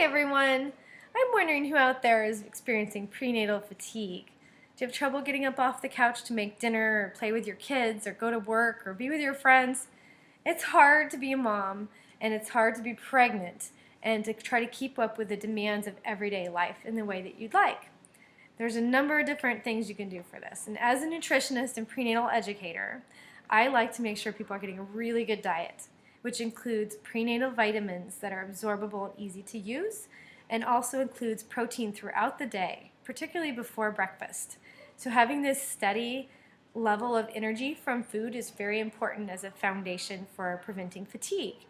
Hi everyone! I'm wondering who out there is experiencing prenatal fatigue. Do you have trouble getting up off the couch to make dinner or play with your kids or go to work or be with your friends? It's hard to be a mom and it's hard to be pregnant and to try to keep up with the demands of everyday life in the way that you'd like. There's a number of different things you can do for this, and as a nutritionist and prenatal educator, I like to make sure people are getting a really good diet, which includes prenatal vitamins that are absorbable and easy to use, and also includes protein throughout the day, particularly before breakfast. So having this steady level of energy from food is very important as a foundation for preventing fatigue.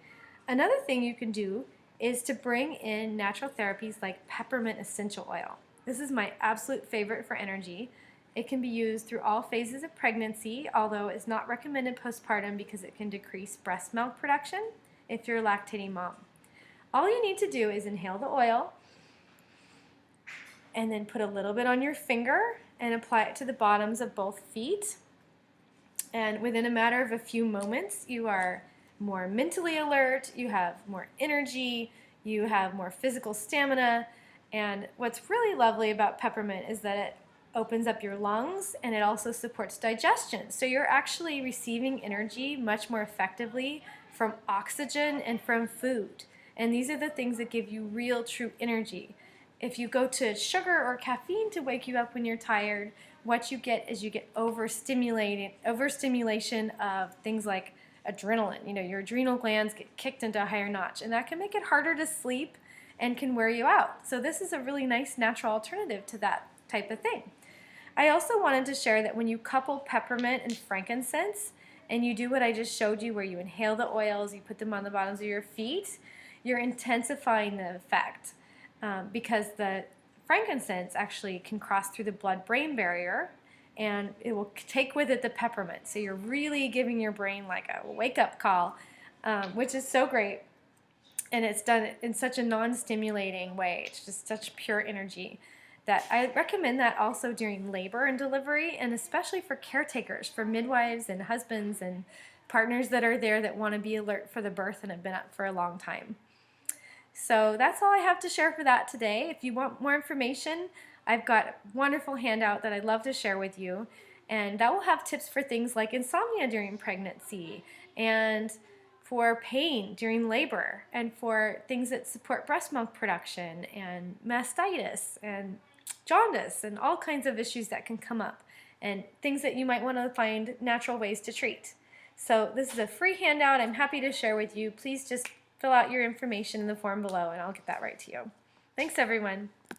Another thing you can do is to bring in natural therapies like peppermint essential oil. This is my absolute favorite for energy. It can be used through all phases of pregnancy, although it's not recommended postpartum because it can decrease breast milk production if you're a lactating mom. All you need to do is inhale the oil and then put a little bit on your finger and apply it to the bottoms of both feet. And within a matter of a few moments, you are more mentally alert, you have more energy, you have more physical stamina. And what's really lovely about peppermint is that it opens up your lungs and it also supports digestion. So you're actually receiving energy much more effectively from oxygen and from food. And these are the things that give you real, true energy. If you go to sugar or caffeine to wake you up when you're tired, what you get is you get overstimulation of things like adrenaline. You know, your adrenal glands get kicked into a higher notch, and that can make it harder to sleep and can wear you out. So this is a really nice natural alternative to that type of thing. I also wanted to share that when you couple peppermint and frankincense and you do what I just showed you where you inhale the oils, you put them on the bottoms of your feet, you're intensifying the effect because the frankincense actually can cross through the blood-brain barrier and it will take with it the peppermint. So you're really giving your brain like a wake-up call, which is so great. And it's done in such a non-stimulating way. It's just such pure energy that I recommend that also during labor and delivery, and especially for caretakers, for midwives and husbands and partners that are there that want to be alert for the birth and have been up for a long time. So that's all I have to share for that today. If you want more information, I've got a wonderful handout that I'd love to share with you, and that will have tips for things like insomnia during pregnancy and for pain during labor and for things that support breast milk production and mastitis and jaundice and all kinds of issues that can come up and things that you might want to find natural ways to treat. So this is a free handout I'm happy to share with you. Please just fill out your information in the form below and I'll get that right to you. Thanks everyone.